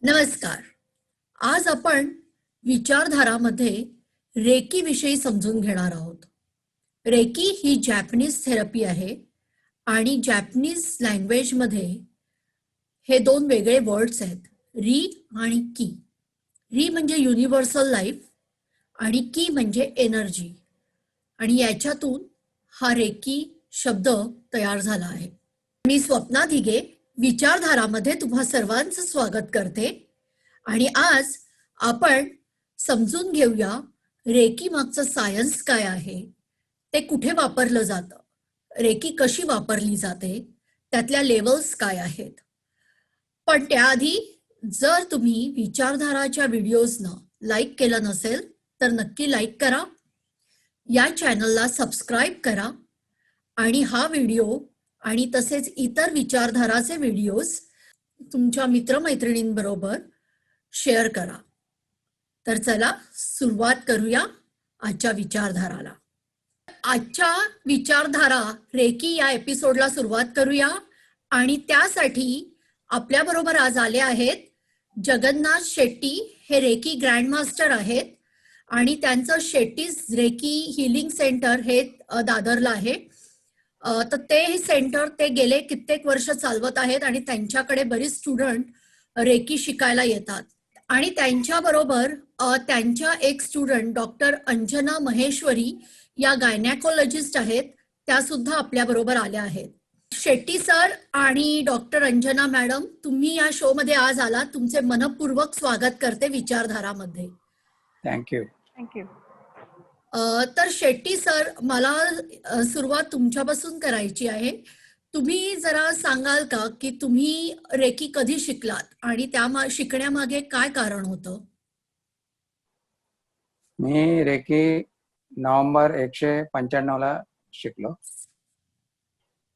नमस्कार. आज आपण विचारधारामध्ये रेकी विषयी समजून घेणार आहोत. रेकी ही जॅपनीज थेरपी आहे आणि जॅपनीज लँग्वेजमध्ये हे दोन वेगळे वर्ड्स आहेत, री आणि की. री म्हणजे युनिव्हर्सल लाईफ आणि की म्हणजे एनर्जी, आणि याच्यातून हा रेकी शब्द तयार झाला आहे. मी स्वप्ना धिगे विचारधारामध्ये तुम्हा सर्वांचं स्वागत करते आणि आज आपण समजून घेऊया रेकी मागचं सायन्स काय आहे, ते कुठे वापरलं जातं, रेकी कशी वापरली जाते, त्यातल्या लेवल्स काय आहेत. पण त्याआधी जर तुम्ही विचारधाराच्या व्हिडिओजना लाईक केलं नसेल तर नक्की लाईक करा, या चॅनलला सबस्क्राईब करा आणि हा व्हिडिओ आणि तसेच इतर विचारधाराचे व्हिडिओज तुमच्या मित्रमैत्रिणींबरोबर शेअर करा. तर चला सुरुवात करूया आजच्या विचारधाराला. आजच्या विचारधारा रेकी या एपिसोडला सुरुवात करूया आणि त्यासाठी आपल्याबरोबर आज आले आहेत जगन्नाथ शेट्टी. हे रेकी ग्रँडमास्टर आहेत आणि त्यांचं शेट्टीज रेकी हिलिंग सेंटर हे दादरला आहे. तर ते सेंटर ते गेले कित्येक वर्ष चालवत आहेत आणि त्यांच्याकडे बरीच स्टुडंट रेकी शिकायला येतात. आणि त्यांच्याबरोबर त्यांच्या एक स्टुडंट डॉक्टर अंजना महेश्वरी या गायनॅकोलॉजिस्ट आहेत, त्या सुद्धा आपल्याबरोबर आल्या आहेत. शेट्टी सर आणि डॉक्टर अंजना मॅडम, तुम्ही या शो मध्ये आज आला, तुमचे मनपूर्वक स्वागत करते विचारधारामध्ये. थँक्यू. थँक्यू. तर शेट्टी सर, मला सुरुवात तुमच्यापासून करायची आहे. तुम्ही जरा सांगाल का की तुम्ही रेकी कधी शिकलात आणि त्या शिकण्यामागे काय कारण होतं? मी रेकी नोव्हेंबर 1995 शिकलो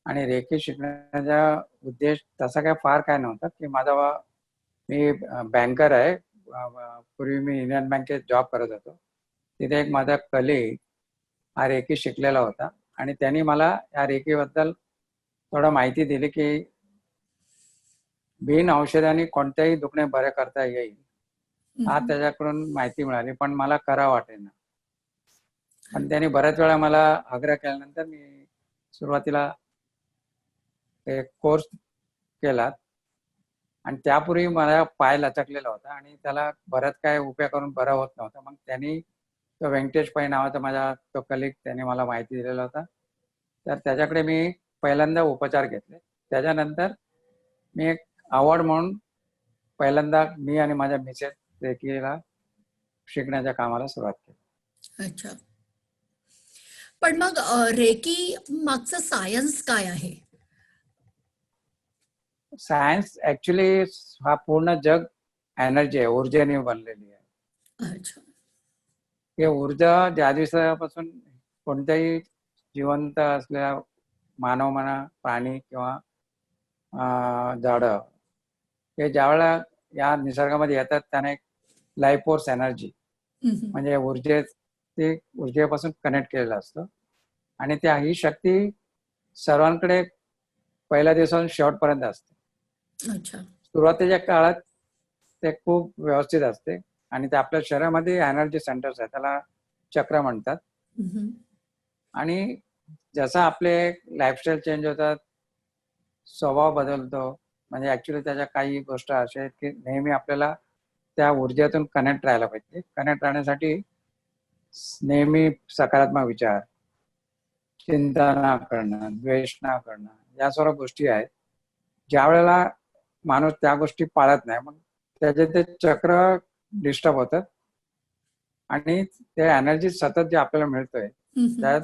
आणि रेकी शिकण्याचा उद्देश तसा काय फार काय नव्हता की मी बँकर आहे. पूर्वी मी इंडियन बँकेत जॉब करत होतो. तिथे एक माझा कलीग हा रेकी शिकलेला होता आणि त्यांनी मला या रेकीबद्दल थोडं माहिती दिली की बिन औषधाने कोणत्याही दुखणे बरे करता येईल, हा त्याच्याकडून माहिती मिळाली. पण मला करा वाटेना. पण त्यांनी बऱ्याच वेळा मला आग्रह केल्यानंतर मी सुरुवातीला एक कोर्स केला आणि त्यापूर्वी मला पाय लचकलेला होता आणि त्याला बऱ्याच काय उपाय करून बरा होत नव्हता. मग त्यांनी तो व्यंकटेश पै नावाचा माझा तो कलिग त्यांनी मला माहिती दिलेला होता. तर त्याच्याकडे मी पहिल्यांदा उपचार घेतले. त्याच्यानंतर मी एक आवड म्हणून पहिल्यांदा मी आणि माझ्या मिसेस रेकीला शिकण्याच्या कामाला सुरुवात केली. अच्छा. पण मग रेकी मागचं सायन्स काय आहे? सायन्स ऍक्च्युली हा पूर्ण जग एनर्जी आहे, ऊर्जेने बनलेली आहे. अच्छा. हे ऊर्जा ज्या दिवसापासून कोणत्याही जिवंत असलेल्या मानव म्हणा, प्राणी किंवा झाडं हे ज्यावेळेला या निसर्गामध्ये येतात त्याने एक लाईफ फोर्स एनर्जी म्हणजे ऊर्जेपासून कनेक्ट केलेलं असतं आणि ही शक्ती सर्वांकडे पहिल्या दिवसापासून शेवटपर्यंत असते. अच्छा. सुरुवातीच्या काळात ते खूप व्यवस्थित असते आणि ते आपल्या शरीरामध्ये एनर्जी सेंटर्स आहेत, त्याला चक्र म्हणतात. आणि जसं आपले लाईफस्टाईल चेंज होतात, स्वभाव बदलतो, म्हणजे ऍक्च्युली त्याच्या काही गोष्टी अशा आहेत की नेहमी आपल्याला त्या ऊर्जेतून कनेक्ट राहायला पाहिजे. कनेक्ट राहण्यासाठी नेहमी सकारात्मक विचार, चिंता न करणं, द्वेष न करणं, या सर्व गोष्टी आहेत. ज्या वेळेला माणूस त्या गोष्टी पाळत नाही, मग त्याचे ते चक्र डिस्टर्ब होतात आणि ते एनर्जी सतत जे आपल्याला मिळतोय त्यात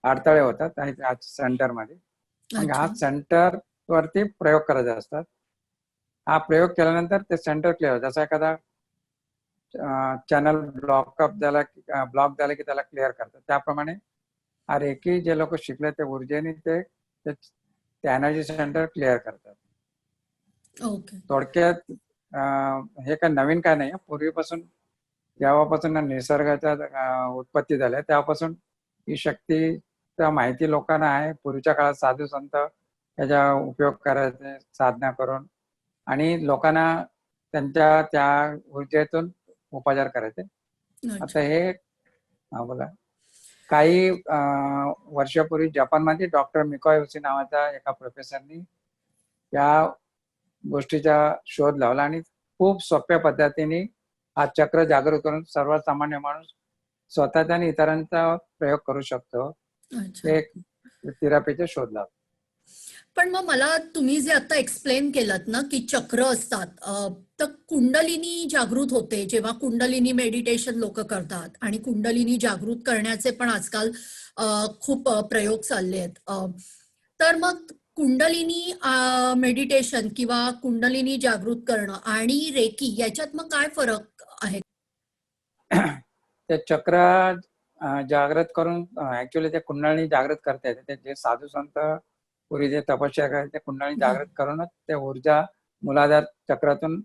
अडथळे होतात आणि सेंटरमध्ये. मग हा सेंटर वरती प्रयोग करायचे असतात. हा प्रयोग केल्यानंतर ते सेंटर क्लिअर, जसा एखादा चॅनल ब्लॉक झाला की त्याला क्लिअर करतात, त्याप्रमाणे हा रेकी जे लोक शिकले ते ऊर्जेने ते एनर्जी सेंटर क्लिअर करतात. थोडक्यात हे काय नवीन काय नाही. पूर्वीपासून जेव्हापासून निसर्गाच्या उत्पत्ती झाल्या तेव्हापासून ही शक्तीचा माहिती लोकांना आहे. पूर्वीच्या काळात साधू संत याचा उपयोग करायचे साधना करून आणि लोकांना त्यांच्या त्या ऊर्जेतून उपचार करायचे. आता अच्छा. हे बोला. काही वर्षापूर्वी जपानमध्ये डॉक्टर मिकाय उसी नावाच्या एका प्रोफेसरनी या गोष्टीचा शोध लावला आणि खूप सोप्या पद्धतीने हा चक्र जागृत करून सर्वसामान्य माणूस स्वतःचा आणि इतरांचा प्रयोग करू शकतो. अच्छा. हे थेरपीचा शोध लावला. पण मग मला तुम्ही जे आता एक्सप्लेन केलं ना की चक्र असतात, तर कुंडलिनी जागृत होते जेव्हा कुंडलिनी मेडिटेशन लोक करतात, आणि कुंडलिनी जागृत करण्याचे पण आजकाल खूप प्रयोग चालले आहेत. तर मग कुंडलिनी मेडिटेशन किंवा कुंडलिनी जागृत करणं आणि रेकी याच्यात मग काय फरक आहे? ते चक्र जागृत करून ऍक्च्युली ते कुंडलिनी जागृत करता येते. ते जे साधू संत पूर्वी जे तपस्या करायचे ते कुंडलिनी जागृत करूनच ते ऊर्जा मूलाधार चक्रातून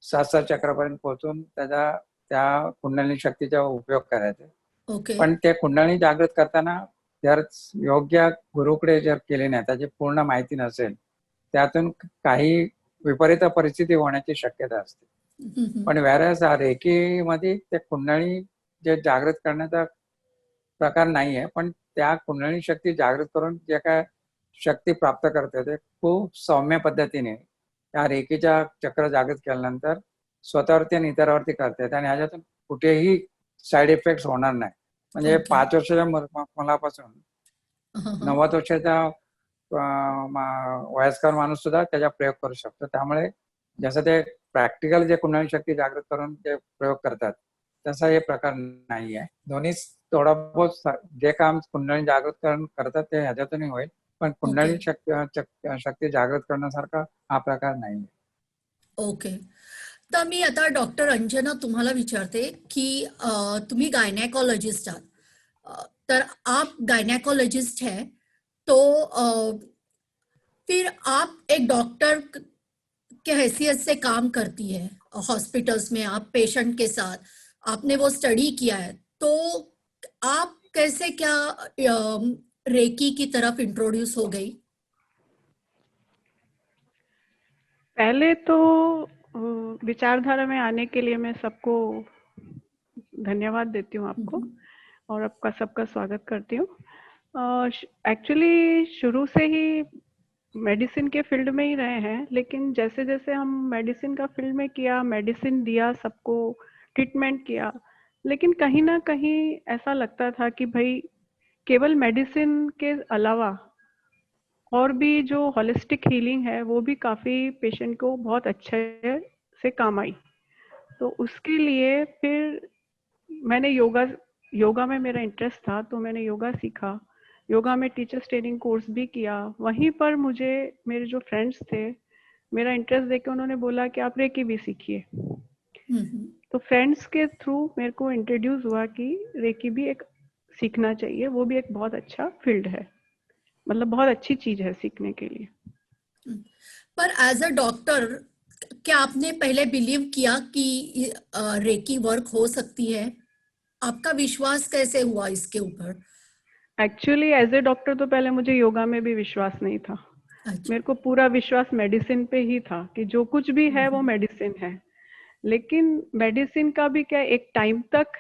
सहस्र चक्रापर्यंत पोहोचून त्या कुंडलिनी शक्तीचा उपयोग करायचा. ओके. पण ते कुंडलिनी जागृत करताना जर योग्य गुरुकडे जर केले नाही, त्याची पूर्ण माहिती नसेल, त्यातून काही विपरीत परिस्थिती होण्याची शक्यता असते. पण व्हेरॅज रेकी मध्ये ते कुंडलिनी जे जागृत करण्याचा प्रकार नाही आहे, पण त्या कुंडलिनी शक्ती जागृत करून जे काय शक्ती प्राप्त करते ते खूप सौम्य पद्धतीने त्या रेकीच्या चक्र जागृत केल्यानंतर स्वतःवरती आणि इतरांवरती करता येते आणि ह्याच्यातून कुठेही साईड इफेक्ट होणार नाही. म्हणजे ओके. 5 वर्षाच्या मुलापासून 90 वर्षाचा वयस्कर माणूस सुद्धा त्याचा प्रयोग करू शकतो. त्यामुळे जसं ते प्रॅक्टिकल जे कुंडलिनी शक्ती जागृत करून ते प्रयोग करतात, तसा हे प्रकार नाही आहे. दोन्ही थोडा बहुत जे काम कुंडलिनी जागृत करून करतात ते ह्याच्यातूनही होईल, पण कुंडलिनी शक्ती जागृत करण्यासारखा हा प्रकार नाही. ओके. तर मी आता डॉक्टर अंजना तुम्हाला विचारते की तुम्ही गायनेकोलॉजिस्ट आहात, तर आप गायनेकोलॉजिस्ट है, तो फिर आप एक डॉक्टर के हैसियत से काम करती है हॉस्पिटल्स में, आप पेशेंट के साथ आपने वो स्टडी किया है, तो आप कैसे क्या रेकी की तरफ इंट्रोड्यूस हो गई? पहले तो विचारधारा में आने के लिए मैं सबको धन्यवाद देती हूँ आपको, और आपका सबका स्वागत करती हूँ। एक्चुअली शुरू से ही मेडिसिन के फील्ड में ही रहे हैं, लेकिन जैसे जैसे हम मेडिसिन का फील्ड में किया, मेडिसिन दिया, सबको ट्रीटमेंट किया, लेकिन कहीं ना कहीं ऐसा लगता था कि भाई केवल मेडिसिन के अलावा और भी जो होलिस्टिक हीलिंग है वो भी काफ़ी पेशेंट को बहुत अच्छे से काम आई। तो उसके लिए फिर मैंने योगा में मेरा इंटरेस्ट था, तो मैंने योगा सीखा। योगा में टीचर्स ट्रेनिंग कोर्स भी किया। वहीं पर मुझे मेरे जो फ्रेंड्स थे, मेरा इंटरेस्ट देख के उन्होंने बोला कि आप रेकी भी सीखिए। तो फ्रेंड्स के थ्रू मेरे को इंट्रोड्यूस हुआ कि रेकी भी एक सीखना चाहिए, वो भी एक बहुत अच्छा फील्ड है, मतलब बहुत अच्छी चीज है सीखने के लिए। पर एज अ डॉक्टर क्या आपने पहले बिलीव किया कि रेकी वर्क हो सकती है? आपका विश्वास कैसे हुआ इसके ऊपर? एक्चुअली एज ए डॉक्टर तो पहले मुझे योगा में भी विश्वास नहीं था। अच्छा। मेरे को पूरा विश्वास मेडिसिन पे ही था कि जो कुछ भी है वो मेडिसिन है। लेकिन मेडिसिन का भी क्या, एक टाइम तक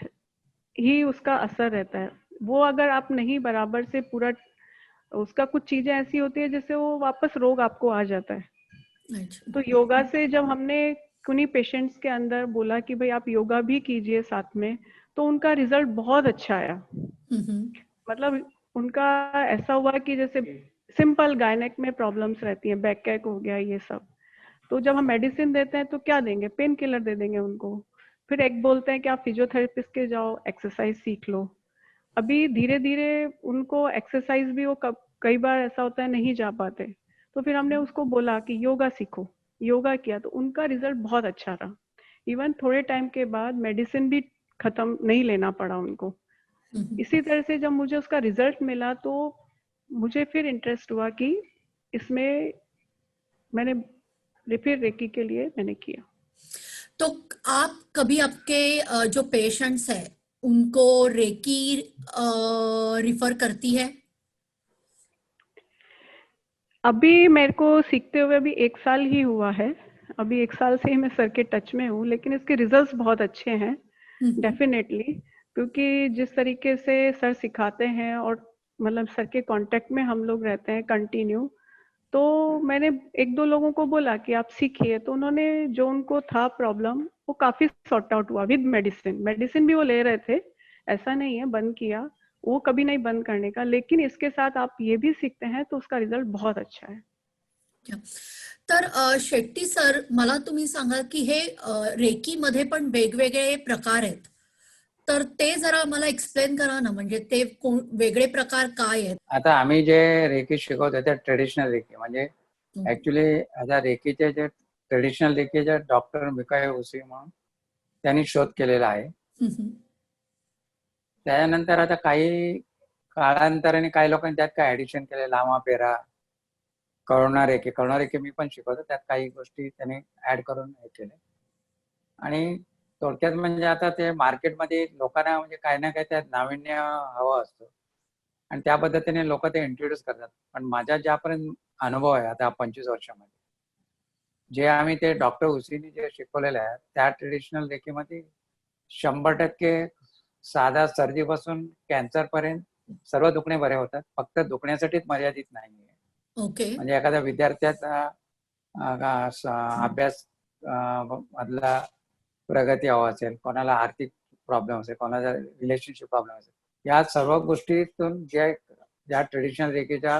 ही उसका असर रहता है। वो अगर आप नहीं बराबर से पूरा, उसका कुछ चीजें ऐसी होती है जिससे वो वापस रोग आपको आ जाता है। अच्छा। तो योगा से जब हमने उन्हीं पेशेंट्स के अंदर बोला कि भाई आप योगा भी कीजिए साथ में, तो उनका रिजल्ट बहुत अच्छा आया। मतलब उनका ऐसा हुआ कि जैसे सिंपल गायनेक में प्रॉब्लम्स रहती हैं, बैक कैक हो गया, ये सब, तो जब हम मेडिसिन देते हैं तो क्या देंगे, पेन किलर दे देंगे उनको। फिर एक बोलते हैं कि आप फिजियोथेरेपिस्ट के जाओ, एक्सरसाइज सीख लो। अभी धीरे धीरे उनको एक्सरसाइज भी वो कई बार ऐसा होता है नहीं जा पाते, तो फिर हमने उसको बोला कि योगा सीखो। योगा किया तो उनका रिजल्ट बहुत अच्छा रहा। इवन थोड़े टाइम के बाद मेडिसिन भी खत्म नहीं लेना पड़ा उनको। इसी तरह से जब मुझे उसका रिजल्ट मिला तो मुझे फिर इंटरेस्ट हुआ कि इसमें मैंने फिर रेकी के लिए मैंने किया। तो आप कभी आपके जो पेशेंट्स हैं उनको रेकी रिफर करती है? अभी मेरे को सीखते हुए अभी 1 साल ही हुआ है, अभी 1 साल से ही मैं सर के टच में हूँ, लेकिन इसके रिजल्ट्स बहुत अच्छे हैं हम्म, डेफिनेटली, क्योंकि जिस तरीके से सर सिखाते हैं और मतलब सर के कांटेक्ट में हम लोग रहते हैं कंटिन्यू, तो मैंने 1-2 लोगों को बोला कि आप सीखिए, तो उन्होंने जो उनको था प्रॉब्लम वो काफी सॉर्ट आउट हुआ विद मेडिसिन। मेडिसिन भी वो ले रहे थे, ऐसा नहीं है बंद किया, वो कभी नहीं बंद करने का, लेकिन इसके साथ आप ये भी सीखते हैं तो उसका रिजल्ट बहुत अच्छा है। अच्छा. तर शेट्टी सर, मला तुम्ही सांगा की हे रेकी मध्ये पण वेगवेगळे प्रकार आहेत, तर ते जरा मला एक्सप्लेन करा ना, म्हणजे ते वेगळे प्रकार काय आहेत? आता आम्ही जे रेकी शिकवतो ते ट्रेडिशनल रेकी, म्हणजे ऍक्च्युली आता रेकीचे जे ट्रेडिशनल रेकी जे डॉक्टर मिकायो उसी म्हणून त्यांनी शोध केलेला आहे. हम्म, त्यानंतर आता काही काळांतराने काही लोकांनी त्यात काय ऍडिशन केले, लामा पेरा, करुणा रेकी मी पण शिकवतो, त्यात काही गोष्टी त्यांनी ऍड करून हे केले. आणि थोडक्यात म्हणजे आता ते मार्केटमध्ये लोकांना म्हणजे काही ना काही त्यात नाविन्य हवं असतं आणि त्या पद्धतीने लोक ते इंट्रोड्यूस करतात. पण माझ्या ज्यापर्यंत अनुभव आहे आता 25 वर्षामध्ये, जे आम्ही ते डॉक्टर उसीनी जे शिकवलेलं आहे त्या ट्रेडिशनल रेकीमध्ये 100% साधा सर्दीपासून कॅन्सर पर्यंत सर्व दुखणे बरे होतात. फक्त दुखण्यासाठीच मर्यादित नाहीये. ओके. म्हणजे एखाद्या विद्यार्थ्याचा अभ्यास मधला प्रगती हवा असेल, कोणाला आर्थिक प्रॉब्लेम असेल, कोणाला रिलेशनशिप प्रॉब्लेम असेल, या सर्व गोष्टीतून ज्या ट्रेडिशनल रेकीच्या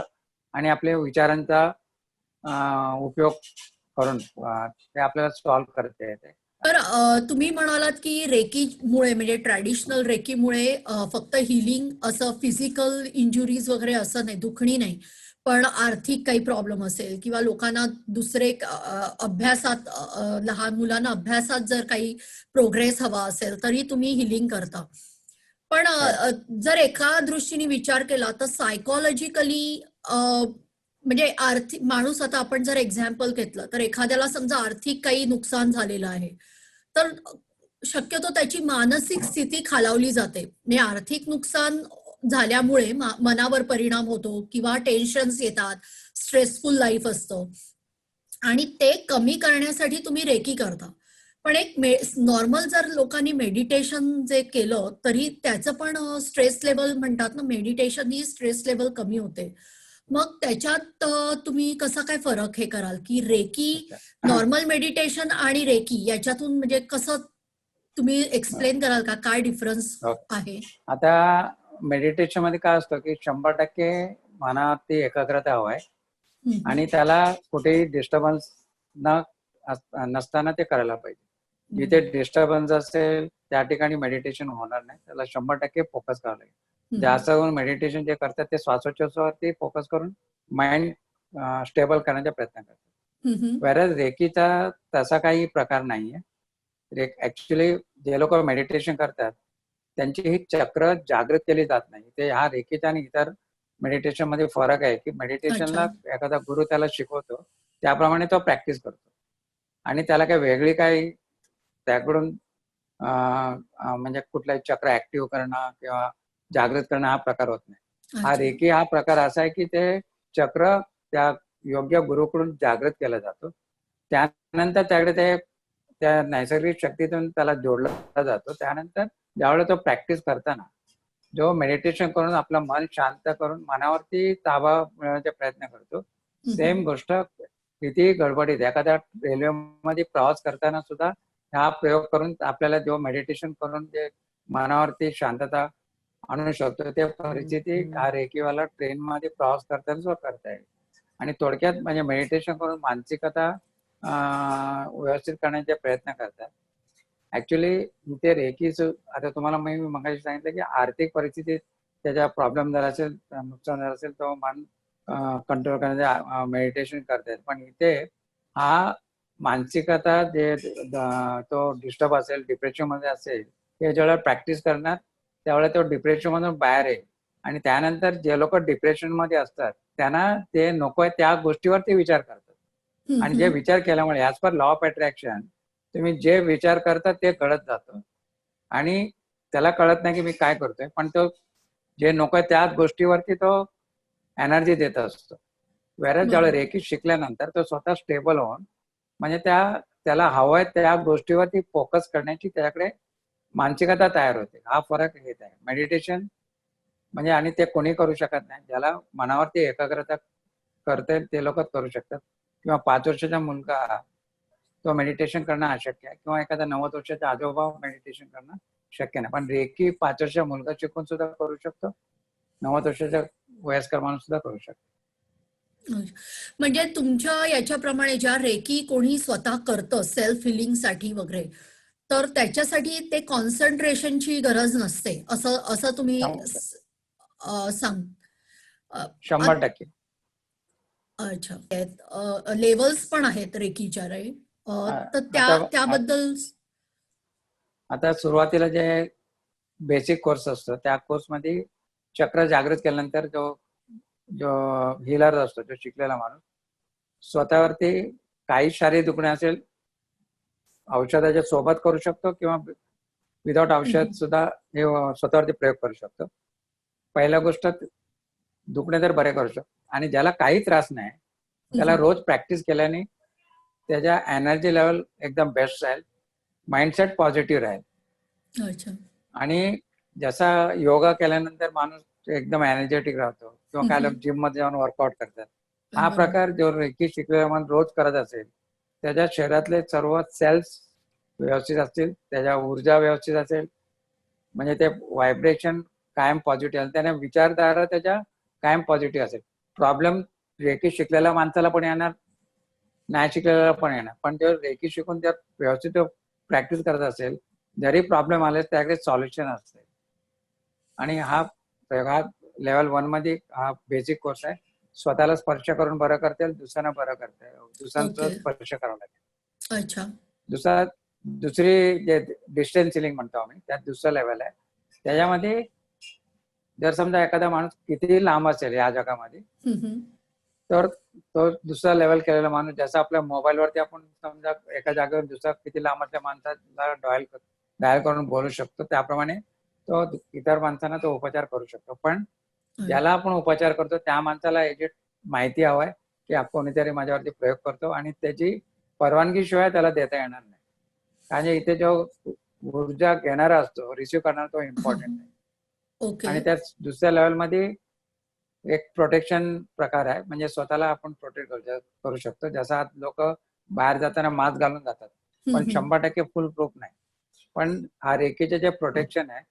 आणि आपल्या विचारांचा उपयोग करून ते आपल्याला सॉल्व्ह करता येते. तर तुम्ही म्हणालात की रेकीमुळे, म्हणजे ट्रॅडिशनल रेकीमुळे फक्त हिलिंग, असं फिजिकल इंजुरीज वगैरे असं नाही, दुखणी नाही, पण आर्थिक काही प्रॉब्लेम असेल किंवा लोकांना दुसरे अभ्यासात, लहान मुलांना अभ्यासात जर काही प्रोग्रेस हवा असेल तरी तुम्ही हिलिंग करता. पण जर एका दृष्टीने विचार केला तर सायकोलॉजिकली, म्हणजे आर्थिक माणूस, आता आपण जर एक्झाम्पल घेतलं तर एखाद्याला समजा आर्थिक काही नुकसान झालेलं आहे, तर शक्यतो त्याची मानसिक स्थिती खालावली जाते. म्हणजे आर्थिक नुकसान झाल्यामुळे मनावर परिणाम होतो किंवा टेन्शन्स येतात, स्ट्रेसफुल लाईफ असतं, आणि ते कमी करण्यासाठी तुम्ही रेकी करता. पण एक नॉर्मल जर लोकांनी मेडिटेशन जे केलं तरी त्याचं पण स्ट्रेस लेवल, म्हणतात ना, मेडिटेशन ही स्ट्रेस लेवल कमी होते. मग त्याच्यात तुम्ही कसा काय फरक हे कराल की रेकी, नॉर्मल मेडिटेशन आणि रेकी याच्यातून म्हणजे कसं तुम्ही एक्सप्लेन कराल का, काय डिफरन्स आहे? आता मेडिटेशन मध्ये काय असतं की 100% मनावरती एकाग्रता हवं आहे आणि त्याला कुठेही डिस्टर्बन्स नसताना ते करायला पाहिजे. जिथे डिस्टर्बन्स असेल त्या ठिकाणी मेडिटेशन होणार नाही, त्याला 100% फोकस करावं लागेल. जास्त करून मेडिटेशन जे करतात ते श्वासोच्छवासावरती फोकस करून माइंड स्टेबल करण्याचा प्रयत्न करतात. व्हेअरएज रेकीचा तसा काही प्रकार नाहीये. ऍक्च्युली जे लोक मेडिटेशन करतात त्यांची ही चक्र जागृत केली जात नाही. ते ह्या रेकीच्या आणि इतर मेडिटेशन मध्ये फरक आहे की मेडिटेशनला एखादा गुरु त्याला शिकवतो, त्याप्रमाणे तो प्रॅक्टिस करतो आणि त्याला काही वेगळी काही त्याकडून म्हणजे कुठलाही चक्र ऍक्टिव्ह करणं किंवा जागृत करणं हा प्रकार होत नाही. हा रेकी हा प्रकार असा आहे की ते चक्र त्या योग्य गुरुकडून जागृत केला जातो, त्यानंतर त्याकडे ते त्या नैसर्गिक शक्तीतून त्याला जोडला जातो. त्यानंतर ज्यावेळेला तो प्रॅक्टिस करताना जो मेडिटेशन करून आपलं मन शांत करून मनावरती ताबा मिळवण्याचा प्रयत्न करतो, सेम गोष्ट किती गडबडीत एखाद्या रेल्वेमध्ये प्रवास करताना सुद्धा हा प्रयोग करून आपल्याला जो मेडिटेशन करून जे मनावरती शांतता आणू शकतो, ते परिस्थिती हा रेकीवाला ट्रेन मध्ये प्रवास करताना सुद्धा करता येईल. आणि थोडक्यात म्हणजे मेडिटेशन करून मानसिकता व्यवस्थित करण्याचे प्रयत्न करतात. ऍक्च्युली इथे रेकीच, आता तुम्हाला मी मगाशी सांगितलं की आर्थिक परिस्थितीत त्याचा प्रॉब्लेम झाला असेल, नुकसान झालं असेल, तो मन कंट्रोल करण्याचे मेडिटेशन करतात. पण इथे हा मानसिकता जे तो डिस्टर्ब असेल, डिप्रेशन मध्ये असेल, ते जेव्हा प्रॅक्टिस करणार त्यावेळेला तो डिप्रेशन मधून बाहेर येईल. आणि त्यानंतर जे लोक डिप्रेशन मध्ये असतात त्यांना ते नको आहे त्या गोष्टीवरती विचार करतात. आणि जे विचार केल्यामुळे as per law of attraction तुम्ही जे विचार करता ते कळत जातं आणि त्याला कळत नाही की मी काय करतोय, पण तो जे नको आहे त्या गोष्टीवरती तो एनर्जी देत असतो. वेळेस ज्यावेळेला रेकी शिकल्यानंतर तो स्वतः स्टेबल होऊन म्हणजे त्याला हवंय त्या गोष्टीवरती फोकस करण्याची त्याच्याकडे मानसिकता तयार होते. हा फरक येत आहे. मेडिटेशन म्हणजे आणि ते कोणी करू शकत नाही. ज्याला मनावरती एकाग्रता करता येईल ते लोकच करू शकतात. किंवा 5 वर्षाचा मुलगा तो मेडिटेशन करणं अशक्य आहे, किंवा एखादा 90 वर्षाचा आजोबा मेडिटेशन करणं शक्य नाही. पण रेकी 5 वर्षाचा मुलगा शिकून सुद्धा करू शकतो, 90 वर्षाचा वयस्कर माणूस सुद्धा करू शकतो. म्हणजे तुमच्या याच्याप्रमाणे ज्या रेकी कोणी स्वतः करतं सेल्फ हिलिंगसाठी वगैरे, तर त्याच्यासाठी ते कॉन्सन्ट्रेशनची गरज नसते असं असं तुम्ही सांग. अ, आत- 100%. अच्छा, लेवल्स पण आहेत रेकीच्या, राईट? तर आता त्याबद्दल आता सुरुवातीला जे बेसिक कोर्स असतो त्या कोर्समध्ये चक्र जागृत केल्यानंतर जो जो हिलर असतो, जो शिकलेला माणूस स्वतःवरती काही शारीरिक दुखणे असेल औषधाच्या सोबत करू शकतो, किंवा विदाउट औषध सुद्धा हे स्वतःवरती प्रयोग करू शकतो. पहिल्या गोष्ट दुखणे तर बरे करू शकतो. आणि ज्याला काही त्रास नाही त्याला रोज प्रॅक्टिस केल्याने त्याच्या एनर्जी लेवल एकदम बेस्ट राहील, माइंडसेट पॉझिटिव्ह राहील. अच्छा. आणि जसा योगा केल्यानंतर माणूस एकदम एनर्जेटिक राहतो, किंवा काय लोक जिम मध्ये जाऊन वर्कआउट करतात. हा बरोबर. प्रकार जो रेकी शिकलेला माणूस रोज करत असेल त्याच्या शरीरातले सर्व सेल्स व्यवस्थित असतील, त्याच्या ऊर्जा व्यवस्थित असेल, म्हणजे ते व्हायब्रेशन कायम पॉझिटिव्ह असेल, त्याने विचारधारा त्याच्या कायम पॉझिटिव्ह असेल. प्रॉब्लेम रेकी शिकलेल्या माणसाला पण येणार, नाही शिकलेला पण येणार. पण जर रेकी शिकून जर व्यवस्थित प्रॅक्टिस करत असेल, जरी प्रॉब्लेम आले त्याकडे सॉल्युशन असते. आणि हा लेवल 1 मध्ये हा बेसिक कोर्स आहे. स्वतःला स्पर्श करून बरं करता येईल, दुसऱ्यांना बरं करता येईल, दुसऱ्यांचा ओके. स्पर्श करावा लागेल. अच्छा. दुसरी जे डिस्टन्स हिलिंग म्हणतो आम्ही, त्यात दुसरं लेवल आहे. त्याच्यामध्ये जर समजा एखादा माणूस कितीही लांब असेल या जगामध्ये, तर तो दुसरा लेवल केलेला माणूस, जसं आपल्या मोबाईलवरती आपण समजा एका जागेवर दुसरा किती लांब असल्या माणसाला डायल करून बोलू शकतो, त्याप्रमाणे तो इतर माणसांना तो उपचार करू शकतो. पण ज्याला आपण उपचार करतो त्या माणसाला याची माहिती हवंय की कोणीतरी माझ्यावरती प्रयोग करतो, आणि त्याची परवानगीशिवाय त्याला देता येणार नाही. कारण इथे जो ऊर्जा घेणारा असतो, रिसिव्ह करणारा, तो इम्पॉर्टंट आहे. ओके. आणि त्या दुसऱ्या लेवलमध्ये एक प्रोटेक्शन प्रकार आहे, म्हणजे स्वतःला आपण प्रोटेक्ट करू शकतो. जसा लोक बाहेर जाताना मास्क घालून जातात, पण 100% फुल प्रूफ नाही. पण हा रेकीचे जे प्रोटेक्शन आहे,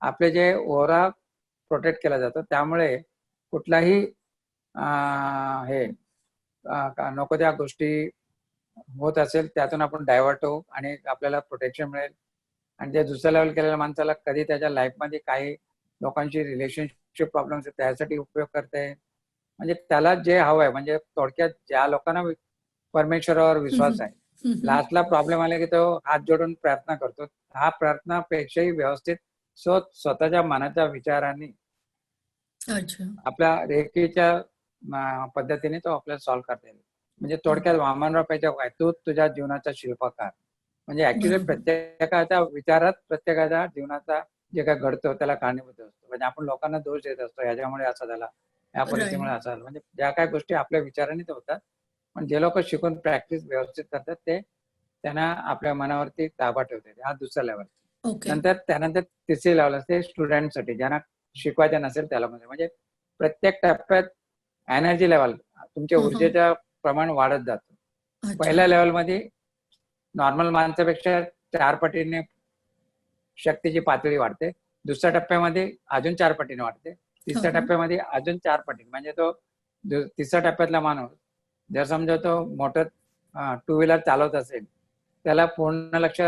आपले जे ओरा प्रोटेक्ट केला जातो, त्यामुळे कुठलाही हे नको त्या गोष्टी होत असेल त्यातून आपण डायव्हर्ट होऊ आणि आपल्याला प्रोटेक्शन मिळेल. आणि जे दुसऱ्या लेवल केलेल्या माणसाला कधी त्याच्या लाईफमध्ये काही लोकांची रिलेशनशिप प्रॉब्लेम त्यासाठी उपयोग करता येईल. म्हणजे त्याला जे हवं आहे, म्हणजे थोडक्यात ज्या लोकांना परमेश्वरावर विश्वास आहे, लास्टला प्रॉब्लेम आला की तो हात जोडून प्रार्थना करतो, हा प्रार्थनापेक्षाही व्यवस्थित स्वतःच्या मनाच्या विचारांनी अच्छा. आपल्या रेकीच्या पद्धतीने तो आपल्याला सॉल्व्ह करता येईल. म्हणजे थोडक्यात वामनराव पेजक आहे, तू तुझ्या जीवनाचा शिल्पकार. म्हणजे ऍक्च्युली प्रत्येकाच्या विचारात प्रत्येकाच्या जीवनाचा जे काय घडतो त्याला कारणीभूत असतो. म्हणजे आपण लोकांना दोष देत असतो, ह्याच्यामुळे असं झाला, या परिस्थितीमुळे असं झालं. म्हणजे ज्या काही गोष्टी आपल्या विचारानेच होतात, पण जे लोक शिकून प्रॅक्टिस व्यवस्थित करतात ते त्यांना आपल्या मनावरती ताबा ठेवतात. हा दुसरा लेवल. ओके. त्यानंतर तिसरी लेवल असते स्टुडंटसाठी, ज्यांना शिकवायचं नसेल त्याला. म्हणजे प्रत्येक टप्प्यात एनर्जी लेवल तुमच्या ऊर्जेचं प्रमाण वाढत जातं. पहिल्या लेवलमध्ये नॉर्मल माणसापेक्षा 4 पटीने शक्तीची पातळी वाढते. दुसऱ्या टप्प्यामध्ये अजून 4 पटीने वाढते. तिसऱ्या टप्प्यामध्ये अजून 4 पटीने. म्हणजे तो तिसऱ्या टप्प्यातला माणूस जर समजा तो मोटर 2 व्हीलर चालवत असेल, त्याला पूर्ण लक्ष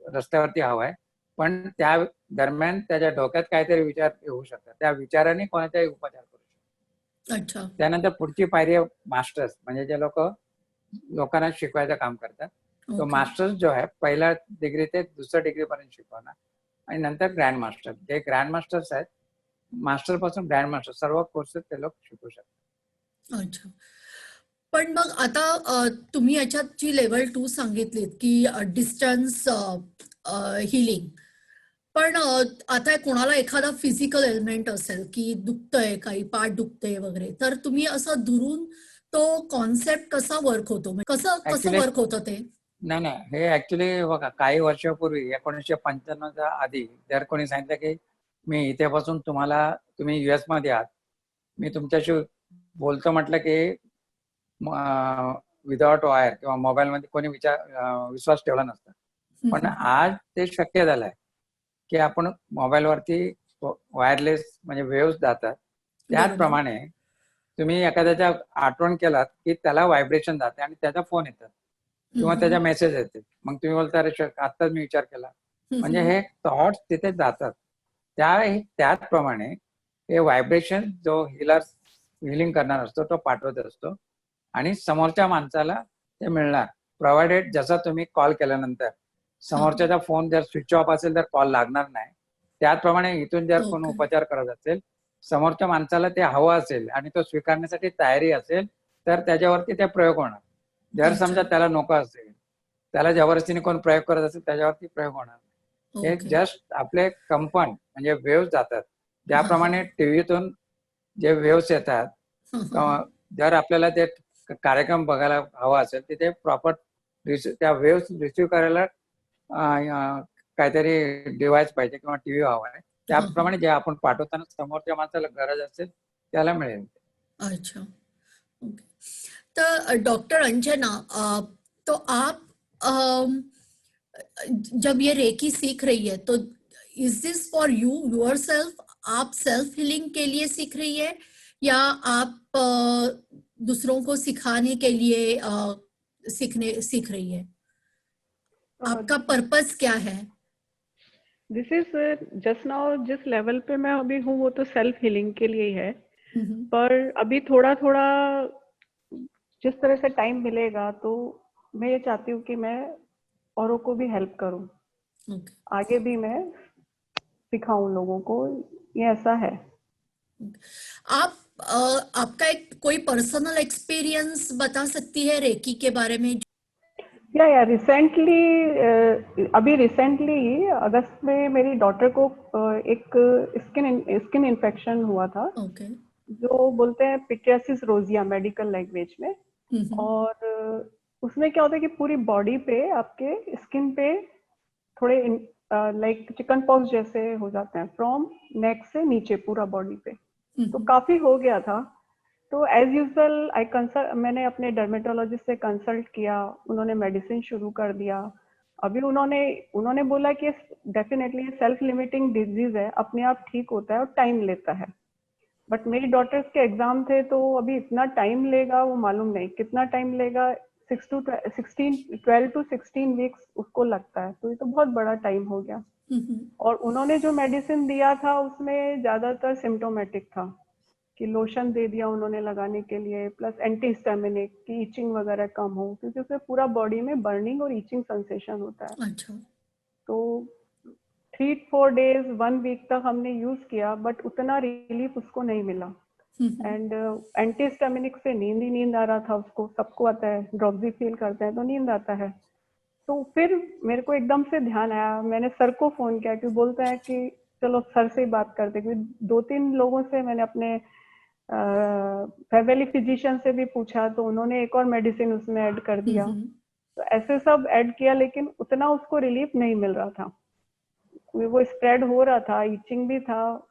रस्त्यावरती हवं आहे, पण त्या दरम्यान त्याच्या डोक्यात काहीतरी विचार येऊ शकतात. त्या विचाराने कोणाचाही उपचार करू शकतो. अच्छा. त्यानंतर पुढची पायरी आहे मास्टर्स, म्हणजे जे लोकांना शिकवायचं काम करतात. तो मास्टर्स जो आहे पहिल्या डिग्री ते दुसऱ्या डिग्री पर्यंत शिकवणार, आणि नंतर ग्रँड मास्टर. जे ग्रँड मास्टर्स आहेत, मास्टर पासून ग्रँड मास्टर सर्व कोर्सेस ते लोक शिकू शकतात. अच्छा. पण मग आता तुम्ही याच्यात जी लेवल 2 सांगितलीत की डिस्टन्स हिलिंग, पण आता कोणाला एखादा फिजिकल एलिमेंट असेल की दुखतंय, काही पाठ दुखते वगैरे, तर तुम्ही असं दुरून तो कॉन्सेप्ट कसा वर्क होतो, म्हणजे कसं कसं ऍक्च्युली वर्क होतं ते? नाही, हे ऍक्च्युली बघा, काही वर्षापूर्वी 1995च्या आधी जर कोणी सांगितलं की मी इथेपासून तुम्ही US मध्ये आहात, मी तुमच्याशी बोलतो म्हटलं की विदाउट वायर किंवा मोबाईल मध्ये कोणी विश्वास ठेवला नसता. पण आज ते शक्य झालंय की आपण मोबाईलवरती वायरलेस म्हणजे वेव्ह जातात, बरोबर. त्याचप्रमाणे तुम्ही एखाद्याच्या आठवण केलात की त्याला व्हायब्रेशन जाते आणि त्याचा फोन येतात किंवा त्याचा मेसेज येते. मग तुम्ही बोलता अरे आत्ताच मी विचार केला. म्हणजे हे थॉट्स तिथे जातात. त्याचप्रमाणे हे व्हायब्रेशन जो हिलिंग करणार असतो तो पाठवत असतो आणि समोरच्या माणसाला ते मिळणार, प्रोव्हाइडेड जसा तुम्ही कॉल केल्यानंतर समोरच्याचा फोन जर स्विच ऑफ असेल तर कॉल लागणार नाही. त्याचप्रमाणे इथून जर कोण उपचार करत असेल, समोरच्या माणसाला ते हवं असेल आणि तो स्वीकारण्यासाठी तयारी असेल तर त्याच्यावरती ते प्रयोग होणार. जर समजा त्याला नको असेल, त्याला जबरदस्तीने कोण प्रयोग करत असेल, त्याच्यावरती प्रयोग होणार. हे जस्ट आपले कंपन म्हणजे वेव्ह जातात. त्याप्रमाणे टीव्हीतून जे वेव्स येतात, जर आपल्याला ते कार्यक्रम बघायला हवा असेल तिथे प्रॉपर त्या वेव्स रिसिव्ह करायला काहीतरी डिव्हाइस पाहिजे किंवा टीव्ही हवा आहे. त्याप्रमाणे जे आपण पाठवताना समोरच्या माणसाला गरज असेल त्याला मिळेल. अच्छा, ओके. तो डॉक्टर अंजना, तो आप जब ये रेकी सीख रही है तो is this for you yourself, आप सेल्फ हीलिंग के लिए सीख रही है या आप दूसरों को सिखाने के लिए सीख रही है? आपका पर्पस क्या है? दिस इज जस्ट नाउ जिस लेवल पे मैं अभी हूँ वो तो सेल्फ हीलिंग के लिए ही है, पर अभी थोड़ा थोड़ा जिस तरह से टाइम मिलेगा तो मैं ये चाहती हूँ कि मैं औरों को भी हेल्प करूँ, आगे भी मैं सिखाऊं लोगों को, ये ऐसा है। आप आपका एक कोई पर्सनल एक्सपीरियंस बता सकती है रेकी के बारे में? या रिसेंटली अभी रिसेंटली अगस्त में मेरी डॉटर को एक स्किन इन्फेक्शन हुआ था, जो बोलते हैं पिटियासिस रोजिया मेडिकल लैंग्वेज में। और उसमें क्या होता है कि पूरी बॉडी पे आपके स्किन पे थोड़े लाइक चिकन पॉक्स जैसे हो जाते हैं, फ्रॉम नेक से नीचे पूरा बॉडी पे। तो काफी हो गया था। तो एज यूजुअल मैंने अपने डर्मेटोलॉजिस्ट से कंसल्ट किया, उन्होंने मेडिसिन शुरू कर दिया। अभी उन्होंने बोला कि डेफिनेटली सेल्फ लिमिटिंग डिजीज है, अपने आप ठीक होता है और टाइम लेता है। बट मेरी डॉटर्स के एग्जाम थे तो अभी इतना टाइम लेगा वो मालूम नहीं कितना टाइम लेगा। 12 to 16 वीक्स उसको लगता है, तो ये तो बहुत बड़ा टाइम हो गया। और उन्होंने जो मेडिसिन दिया था उसमें ज्यादातर सिम्टोमेटिक था, कि लोशन दे दिया उन्होंने लगाने के लिए, प्लस एंटीहिस्टामिनिक की इचिंग वगैरह कम हो, क्योंकि उसमें पूरा बॉडी में बर्निंग और इचिंग सेंसेशन होता है। अच्छा। तो 3-4 डेज 1 वीक तक हमने यूज किया, बट उतना रिलीफ उसको नहीं मिला। एंड एंटीहिस्टामिनिक से नींद ही नींद आ रहा था उसको, सबको आता है, ड्रॉप्सी फील करते हैं तो नींद आता है। तो फिर मेरे को एकदम से ध्यान आया, मैंने सर को फोन किया, कि बोलते हैं कि चलो सर से ही बात करते, क्योंकि 2-3 लोगों से मैंने अपने फैमिली फिजिशियन से भी पूछा, तो उन्होंने एक और मेडिसिन उसमें ऐड कर दिया। तो ऐसे सब ऐड किया, लेकिन उतना उसको रिलीफ नहीं मिल रहा था, वो स्प्रेड हो रहा था, इचिंग भी था।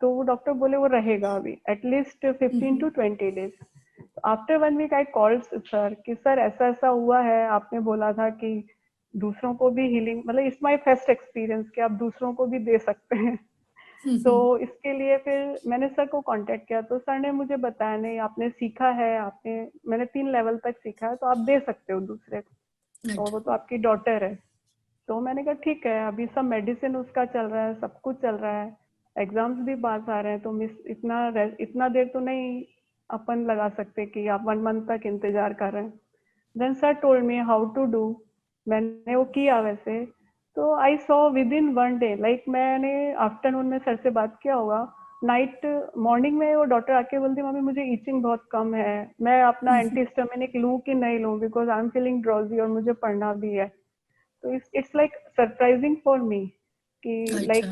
तो वो डॉक्टर बोले वो रहेगा अभी at least 15 to 20 days. After 1 week I called sir कि सर ऐसा ऐसा हुआ है, आपने बोला था कि दूसरों को भी हीलिंग, मतलब इट्स माय फर्स्ट एक्सपीरियंस कि आप दूसरों को भी दे सकते हैं। तो इसके लिए फिर मैंने सर को कांटेक्ट किया, तो सर ने मुझे बताया नहीं आपने सीखा है, मैंने 3 लेवल तक सीखा है, तो आप दे सकते हो दूसरे को, और वो तो आपकी डॉटर है। तो मैंने कहा ठीक है, अभी सब मेडिसिन उसका चल रहा है, सब कुछ चल रहा है, एग्जाम्स भी पास आ रहे हैं, तो इतना देर तो नहीं अपन लगा सकते कि आप 1 मंथ तक इंतजार कर रहे हैं। Then sir told me how to do, मैंने वो किया वैसे। तो I saw with in 1 day, like मैंने आफ्टरनून में सर से बात किया होगा, मॉर्निंग में वो डॉक्टर आके बोलती मम्मी मुझे ईचिंग बहुत कम है, मैं अपना एंटीहिस्टामिनिक लूं कि नहीं लूं, because I am feeling drowsy और मुझे पढ़ना भी है। तो it's like surprising for me कि like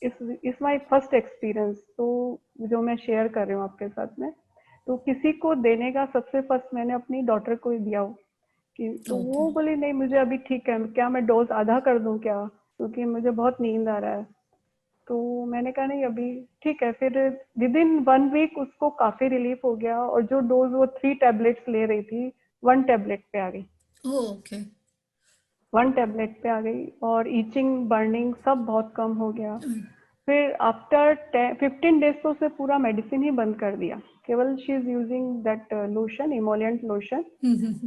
it's my first experience, तो जो मैं शेयर कर रही हूँ आपके साथ में। तो किसी को देने का सबसे फर्स्ट मैंने अपनी डॉटर को ही दिया हो कि, तो ओके। वो बोली नहीं मुझे अभी ठीक है, क्या मैं डोज आधा कर दूं क्या, क्योंकि मुझे बहुत नींद आ रहा है। तो मैंने कहा नहीं अभी ठीक है। फिर विद इन 1 वीक उसको काफी रिलीफ हो गया, और जो डोज वो 3 टैबलेट्स ले रही थी 1 टैबलेट पे आ गई, ओके। 1 टैबलेट पे आ गई, और ईचिंग बर्निंग सब बहुत कम हो गया। फिर आफ्टर 15 डेज तो उसने पूरा मेडिसिन ही बंद कर दिया, केवल she is using that lotion, emollient lotion.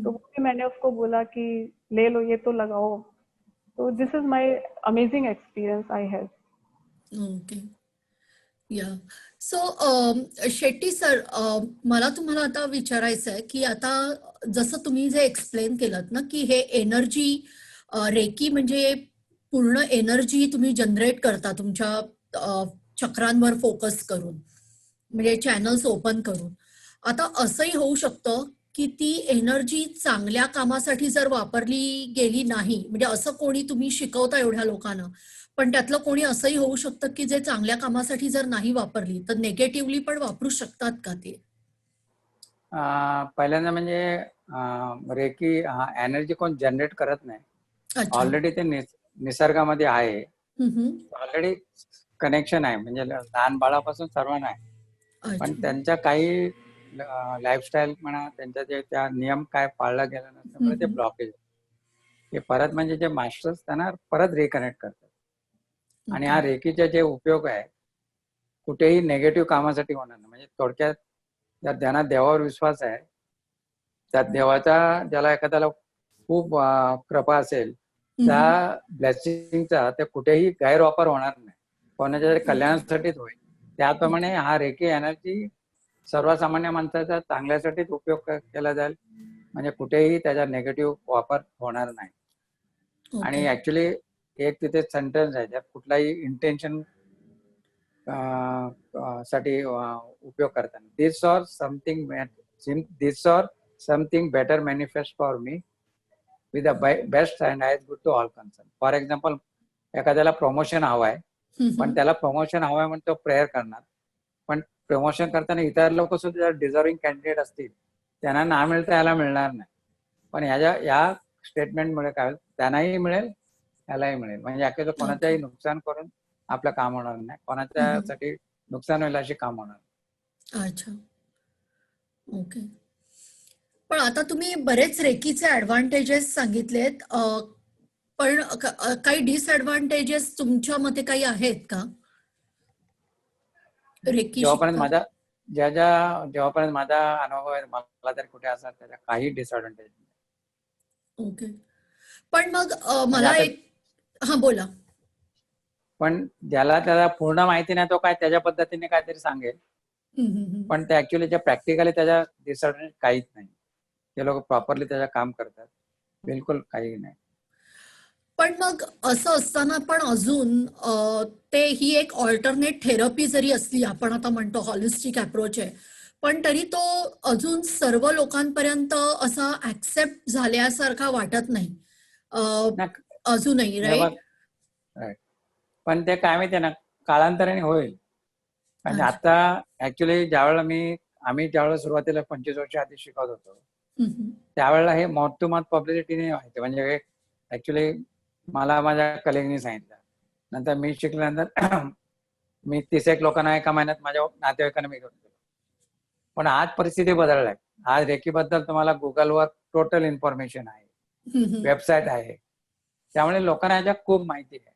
तो वो भी मैंने उसको बोला कि ले लो ये तो लगाओ। तो this is my amazing experience I have. Okay. Yeah so Shetty sir, मला तुम्हाला आता विचारायचं आहे की आता जसं तुम्ही जे एक्सप्लेन केलं ना की हे एनर्जी रेकी म्हणजे पूर्ण एनर्जी तुम्ही जनरेट करता तुमच्या चक्रांवर फोकस करून, म्हणजे चॅनल्स ओपन करून. आता असंही होऊ शकतं की ती एनर्जी चांगल्या कामासाठी जर वापरली गेली नाही, म्हणजे असं कोणी तुम्ही शिकवता एवढ्या लोकांना, पण त्यातलं कोणी असंही होऊ शकतं की जे चांगल्या कामासाठी जर नाही वापरली तर नेगेटिव्हली पण वापरू शकतात का ते? पहिल्यांदा म्हणजे रेकी हा एनर्जी कोण जनरेट करत नाही. अच्छा. ऑलरेडी ते निसर्गामध्ये आहे. हम्म. ऑलरेडी कनेक्शन आहे, म्हणजे लहान बाळापासून सर्वांना आहे. पण अच्छा. त्यांच्या काही लाईफस्टाईल म्हणा, त्यांच्या जे त्या नियम काय पाळला गेला नसल्यामुळे ते ब्लॉकेज. ते परत म्हणजे जे मास्टर्स त्यांना परत रिकनेक्ट करतात. आणि हा रेकीचे जे उपयोग आहे कुठेही नेगेटिव्ह कामासाठी होणार नाही. म्हणजे थोडक्यात जर ज्यांना देवावर विश्वास आहे, त्या देवाचा ज्याला एखाद्याला खूप कृपा असेल, त्या ब्लेसिंगचा ते कुठेही गैरवापर होणार नाही, कोणाच्या कल्याणासाठीच होईल. त्याप्रमाणे हा रेकी एनर्जी सर्वसामान्य माणसाचा चांगल्यासाठीच उपयोग केला जाईल, म्हणजे कुठेही त्याचा नेगेटिव्ह वापर होणार नाही. आणि ऍक्च्युली एक तिथे सेंटेन्स आहे ज्यात कुठलाही इंटेन्शन साठी उपयोग करताना this or something better manifest for me with the best and I good to all concern. For example, एखाद्याला प्रमोशन हवं आहे, पण त्याला प्रमोशन हवं आहे म्हणून तो प्रेयर करणार, पण प्रमोशन करताना इतर लोक सुद्धा डिझर्विंग कॅन्डिडेट असतील, त्यांना ना मिळता याला मिळणार नाही. पण या स्टेटमेंटमुळे काय होईल, त्यांनाही मिळेल, यालाही मिळेल. म्हणजे ऍक्च्युअली कोणाच्याही नुकसान करून आपलं काम होणार नाही, कोणाच्यासाठी नुकसान होईल अशी काम होणार. अच्छा. ओके. पण आता तुम्ही बरेच रेकीचे ऍडव्हान्टेजेस सांगितलेत, पण काही डिसएडव्हान्टेजेस तुमच्या मते काही आहेत का रेकी जेव्हापर्यंत शिकता? जेव्हापर्यंत माझा अनुभव आहे, मला तरी कुठे असं त्याच्या काही डिसएडव्हान्टेज नाही. ओके. पण मग म्हणजे मला आता एक, हा बोला. पण ज्याला त्याला पूर्ण माहिती नाही तो काय त्याच्या पद्धतीने काहीतरी सांगेल, पण ते ऍक्च्युअली जे प्रॅक्टिकली त्याच्या डिसएडव्हान्टेज काहीच नाही. ते लोक प्रॉपरली त्याचं काम करतात, बिलकुल काही नाही. पण मग असं असताना पण अजून ते ही एक ऑल्टरनेट थेरपी जरी असली, आपण आता म्हणतो हॉलिस्टिक अप्रोच आहे, पण तरी तो अजून सर्व लोकांपर्यंत असा ऍक्सेप्ट झाल्यासारखा वाटत नाही अजूनही, राईट? पण ते काय माहितीये ना, कालांतराने होईल. म्हणजे अच्छा. आता ऍक्च्युली आम्ही ज्यावेळेला सुरुवातीला 25 वर्ष आधी शिकवत होतो, त्यावेळेला हे माउथ टू माउथ पब्लिसिटीने व्हायचं. म्हणजे ऍक्च्युली मला माझ्या कलिगनी सांगितलं, नंतर मी शिकल्यानंतर मी 30 एक लोकांना एका महिन्यात माझ्या नातेवाईकांना मी घेऊन गेलो. पण आज परिस्थिती बदललाय. आज रेकीबद्दल तुम्हाला गुगलवर टोटल इन्फॉर्मेशन आहे, वेबसाईट आहे, त्यामुळे लोकांना याच्या खूप माहिती आहे.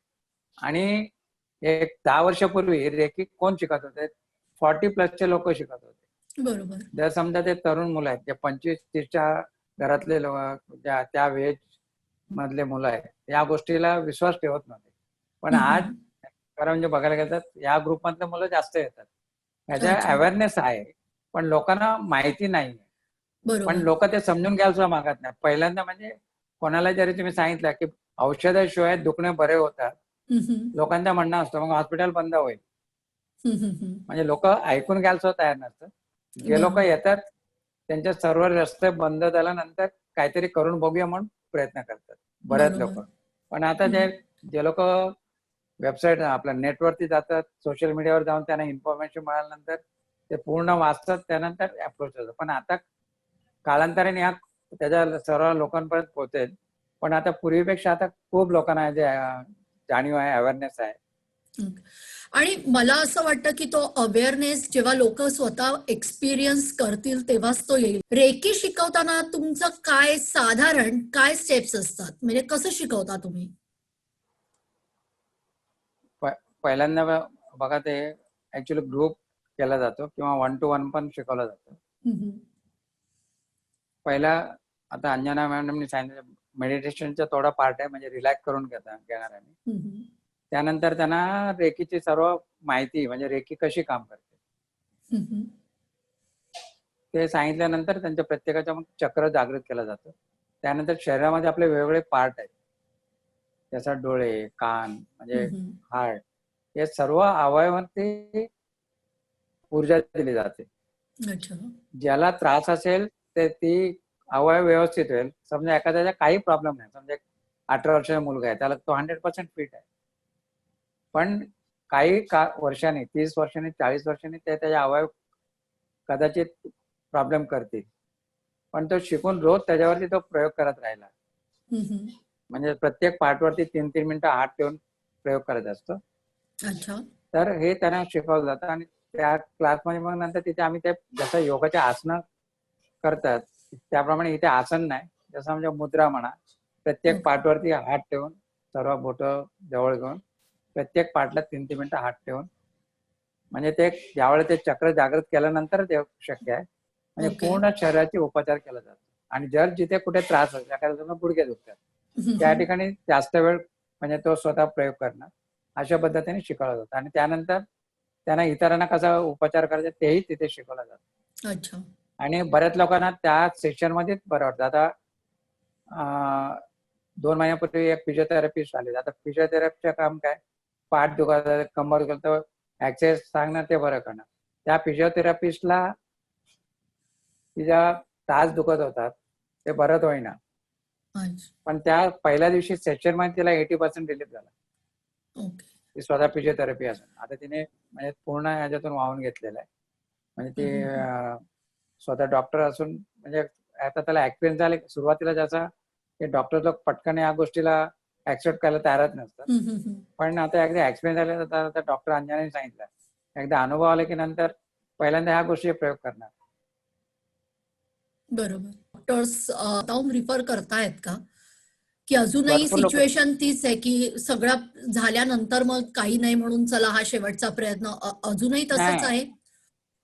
आणि एक 10 वर्षापूर्वी रेकी कोण शिकत होते? 40+ लोक शिकत होते. बरोबर. जर समजा ते तरुण मुलं आहेत, जे 25-30च्या घरातले लोक, त्या वेज मधले मुलं आहेत, या गोष्टीला विश्वास ठेवत नव्हते. पण आज खरं म्हणजे बघायला गेलं तर या ग्रुप मधले मुलं जास्त येतात. याच्या अवेअरनेस आहे, पण लोकांना माहिती नाही. पण लोक ते समजून घ्यायला सुद्धा मागत नाही. पहिल्यांदा म्हणजे कोणाला जरी तुम्ही सांगितलं की औषधाशिवाय दुखणे बरे होतात, लोकांचा म्हणणं असतं मग हॉस्पिटल बंद होईल. म्हणजे लोक ऐकून घ्यायला सुद्धा तयार नसतं. जे लोक येतात त्यांचे सर्व रस्ते बंद झाल्यानंतर काहीतरी करून बघूया म्हणून प्रयत्न करतात बऱ्याच लोक. पण आता जे लोक वेबसाईट आपल्या नेटवरती जातात, सोशल मीडियावर जाऊन त्यांना इन्फॉर्मेशन मिळाल्यानंतर ते पूर्ण वाचतात त्यानंतर अप्रोच होतं. पण आता कालांतराने हा त्याच्या सर्व लोकांपर्यंत पोहोचेल. पण आता पूर्वीपेक्षा आता खूप लोकांना जे जाणीव आहे, अवेअरनेस आहे. आणि मला असं वाटतं की तो अवेअरनेस जेव्हा लोक स्वतः एक्सपिरियन्स करतील तेव्हाच तो येईल. रेकी शिकवताना तुमचं काय साधारण काय स्टेप्स असतात, म्हणजे कसं शिकवता तुम्ही? पहिल्यांदा बघा ते ऍक्च्युली ग्रुप केला जातो किंवा 1 to 1 पण शिकवलं जातं. हम्म. पहिला आता अंजना मॅडमनी सांगितलं मेडिटेशनचा थोडा पार्ट आहे, म्हणजे रिलॅक्स करून घेणार आहे मी. हम्म. त्यानंतर त्यांना रेकीची सर्व माहिती, म्हणजे रेकी कशी काम करते हम्म. ते सांगितल्यानंतर त्यांच्या प्रत्येकाच्या मग चक्र जागृत केलं जातं. त्यानंतर शरीरामध्ये आपले वेगवेगळे पार्ट आहेत, त्याचा डोळे, कान, म्हणजे हम्म. हार्ट, हे सर्व अवयवांवरती ऊर्जा दिली जाते. अच्छा. ज्याला त्रास असेल ते ती अवयव व्यवस्थित होईल. समजा एखाद्याचा काही प्रॉब्लेम नाही, समजा 18 वर्षाचा मुलगा आहे, त्याला तो 100% फिट आहे, पण काही वर्षांनी, 30 वर्षांनी, 40 वर्षांनी त्याचे अवयव कदाचित प्रॉब्लेम करतील, पण तो शिकून रोज त्याच्यावरती तो प्रयोग करत राहिला, हम्म. म्हणजे प्रत्येक पार्टवरती 3-3 मिनिटं हात ठेवून प्रयोग करत असतो. अच्छा. तर हे त्यांना शिकवलं जातं. आणि त्या क्लासमध्ये मग नंतर तिथे आम्ही ते जसं योगाचे आसनं करतात त्याप्रमाणे इथे आसन नाही, जसं म्हणजे मुद्रा म्हणा, प्रत्येक ओके. पार्टवरती हात ठेवून, सर्व बोटं जवळ घेऊन, प्रत्येक पार्टला 3-3 मिनिटं हात ठेवून, म्हणजे ते ज्यावेळेस ते चक्र जागृत केल्यानंतर ते शक्य आहे. म्हणजे ओके. पूर्ण शरीराचे उपचार केला जातो. आणि जर जिथे कुठे त्रास असेल, एखाद्या गुडघे दुखतात, त्या ठिकाणी जास्त वेळ म्हणजे तो स्वतः प्रयोग करणार, अशा पद्धतीने शिकवलं जातं. आणि त्यानंतर त्यांना इतरांना कसा उपचार करायचा तेही तिथे शिकवलं जातं. अच्छा. आणि बऱ्याच लोकांना त्या सेशन मध्येच बरं वाटतं. आता 2 महिन्यापूर्वी एक फिजिओथेरपिस्ट आले. आता फिजिओथेरपीचं काम काय, पाठ दुखत आहे, कंबर दुखत, एक्सरसाइज सांगणार, ते बरं करणार. त्या फिजिओथेरपिस्टला तिच्या तास दुखत होतात, ते बरंच होईना, अच्छा. पण त्या पहिल्या दिवशी सेशन मध्ये तिला 80% रिलीफ झाला. ओके. ती स्वतः फिजिओथेरपी असून आता तिने म्हणजे पूर्ण ह्याच्यातून वाहून घेतलेलं आहे. म्हणजे ती स्वतः डॉक्टर असून, म्हणजे आता त्याला एक्सपिरियन्स झाले. सुरुवातीला ज्याचा ते डॉक्टर लोक पटकन या गोष्टीला ऍक्सेप्ट करायला तयारच नसतात, पण आता एकदा एक्सपिरियन्स झाले, आता डॉक्टर अंजनाने सांगितलं, एकदा अनुभव आले की नंतर पहिल्यांदा ह्या गोष्टी प्रयोग करणार. बरोबर. डॉक्टर्स रिफर करतायत का, की अजूनही भरपूर लोक, सिच्युएशन तीच आहे की सगळं झाल्यानंतर मग काही नाही म्हणून चला हा शेवटचा प्रयत्न, अजूनही तसंच नाही आहे?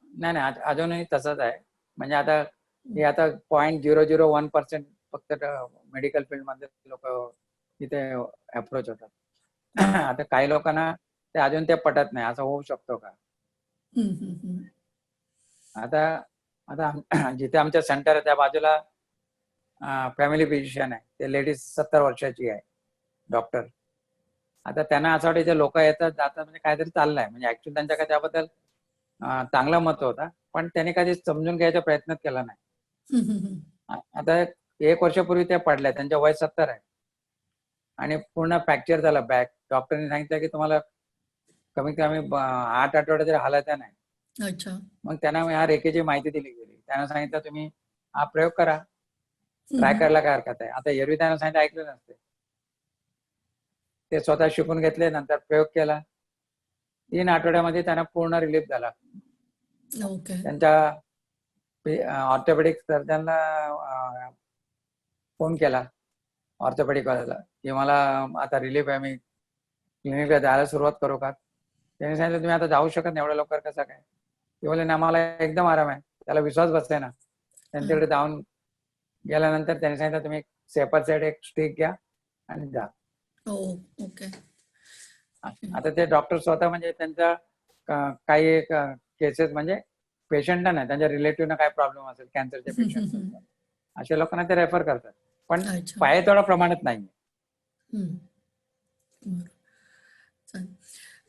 नाही नाही, अजूनही तसंच आहे. म्हणजे आता हे आता 0.001% फक्त मेडिकल फील्ड मध्ये लोक तिथे अप्रोच होतात. आता काही लोकांना ते अजून ते पटत नाही, असं होऊ शकतो का. आता आता जिथे आमच्या सेंटर आहे त्या बाजूला फॅमिली फिजिशियन आहे, ते लेडीज 70 वर्षाची आहे, डॉक्टर. आता त्यांना असं वाटतं लोक येतात जातात म्हणजे काहीतरी चाललंय, म्हणजे ऍक्च्युअली त्यांच्या काय त्याबद्दल चांगला मत होता, पण त्यांनी कधी समजून घ्यायचा प्रयत्न केला नाही. आता 1 वर्षापूर्वी त्या पडल्या, त्यांच्या वय 70 आहे आणि पूर्ण फ्रॅक्चर झाला बॅक. डॉक्टरने सांगितलं की तुम्हाला कमीत कमी 8 आठवडे तरी हालायचा नाही. अच्छा. मग त्यांना ह्या रेखेची माहिती दिली गेली. त्यांना सांगितलं तुम्ही हा प्रयोग करा, ट्राय करायला काय हरकत आहे. आता एरवी त्यांना सांगितलं ऐकलं नसते, ते स्वतः शिकून घेतले, नंतर प्रयोग केला. 3 आठवड्यामध्ये त्यांना पूर्ण रिलीफ झाला. ओके. त्यांच्या ऑर्थोपेडिक सर्जनला फोन केला, ऑर्थोपेडिक वाल्याला, की मला आता रिलीफ आहे, मी क्लिनिकला जायला सुरुवात करू का. त्यांनी सांगितलं तुम्ही आता जाऊ शकत नाही एवढ्या लवकर, कसं काय. ते बोलले ना मला एकदम आराम आहे. त्याला विश्वास बसते ना. त्यांच्याकडे जाऊन गेल्यानंतर त्यांनी सांगितलं तुम्ही सेपर साईड एक स्टिक घ्या आणि जा. ओके. आता ते डॉक्टर स्वतः म्हणजे त्यांच्या काही केसेस म्हणजे पेशंटना नाही, त्यांच्या रिलेटिव्हना काय प्रॉब्लेम असेल, कॅन्सरचे पेशंट असतात, अशा लोकांना ते रेफर करतात, पण अच्छा. पाहिजे तेवढ्या प्रमाणात नाही.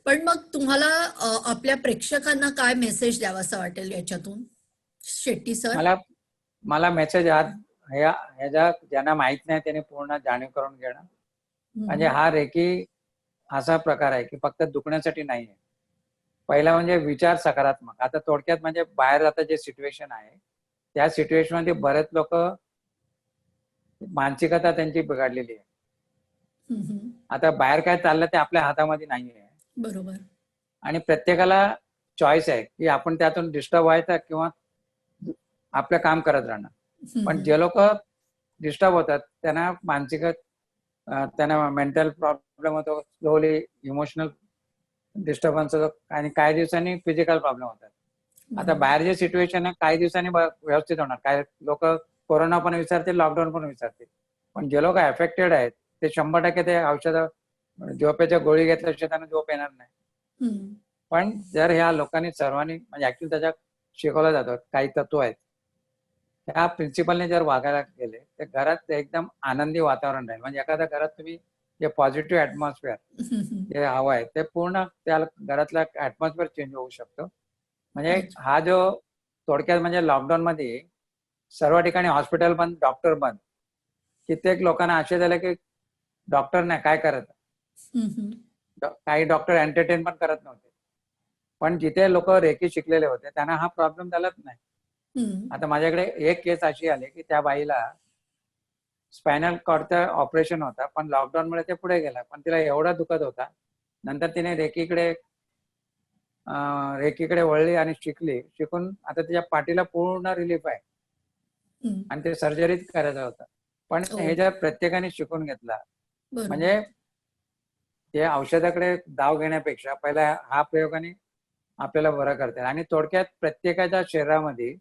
पण मग तुम्हाला आपल्या प्रेक्षकांना काय मेसेज द्यावा असं वाटेल याच्यातून, शेट्टी सर? मला मेसेज ह्याच्या ज्यांना माहित नाही त्यांनी पूर्ण जाणीव करून घेणं. म्हणजे हा रेकी असा प्रकार आहे की फक्त दुखण्यासाठी नाही आहे, पहिला म्हणजे विचार सकारात्मक. आता थोडक्यात म्हणजे बाहेर आता जे सिच्युएशन आहे त्या सिच्युएशन मध्ये बरेच लोक मानसिकता त्यांची बिघडलेली आहे. आता बाहेर काय चाललं ते आपल्या हातामध्ये नाहीये. बरोबर. आणि प्रत्येकाला चॉईस आहे की आपण त्यातून डिस्टर्ब व्हायचं किंवा आपलं काम करत राहणं. पण जे लोक डिस्टर्ब होतात त्यांना मानसिक त्यांना मेंटल प्रॉब्लेम होतो, स्लोली इमोशनल डिस्टर्बन्स होतो आणि काही दिवसांनी फिजिकल प्रॉब्लेम होतात. आता बाहेर जे सिच्युएशन आहे काही दिवसांनी व्यवस्थित होणार. काही लोक कोरोना पण विसरतील, लॉकडाऊन पण विसरतील. पण जे लोक अफेक्टेड आहेत ते 100% ते औषधं झोपेच्या गोळी घेतल्याशिवाय त्यांना झोप येणार नाही. पण जर ह्या लोकांनी सर्वांनी म्हणजे ऍक्च्युअली त्याच्यात शिकवलं जातं काही तत्व आहेत, त्या प्रिन्सिपलने जर वागायला गेले तर घरात एकदम आनंदी वातावरण राहील. म्हणजे एखाद्या घरात तुम्ही जे पॉझिटिव्ह ऍटमॉस्फिअर जे हवं आहे ते पूर्ण त्या घरातला ऍटमॉस्फिअर चेंज होऊ शकतो. म्हणजे हा जो थोडक्यात म्हणजे लॉकडाऊन मध्ये सर्व ठिकाणी हॉस्पिटल बंद, डॉक्टर बंद. कित्येक लोकांना आशय झाला की डॉक्टर नाही काय करत. काही डॉक्टर एंटरटेन पण करत नव्हते. पण जिथे लोक रेकी शिकलेले होते त्यांना हा प्रॉब्लेम झालाच नाही. आता माझ्याकडे एक केस अशी आली की त्या बाईला स्पायनल कॉर्डचं ऑपरेशन होता पण लॉकडाऊन मुळे ते पुढे गेला. पण तिला एवढा दुखत होता, नंतर तिने रेकीकडे वळली आणि शिकून आता तिच्या पाठीला पूर्ण रिलीफ आहे आणि ते सर्जरीच करायचं होतं. पण हे जर प्रत्येकाने शिकून घेतला म्हणजे ते औषधाकडे धाव घेण्यापेक्षा पहिला हा प्रयोगाने आपल्याला बरं करता येईल. आणि थोडक्यात प्रत्येकाच्या शरीरामध्ये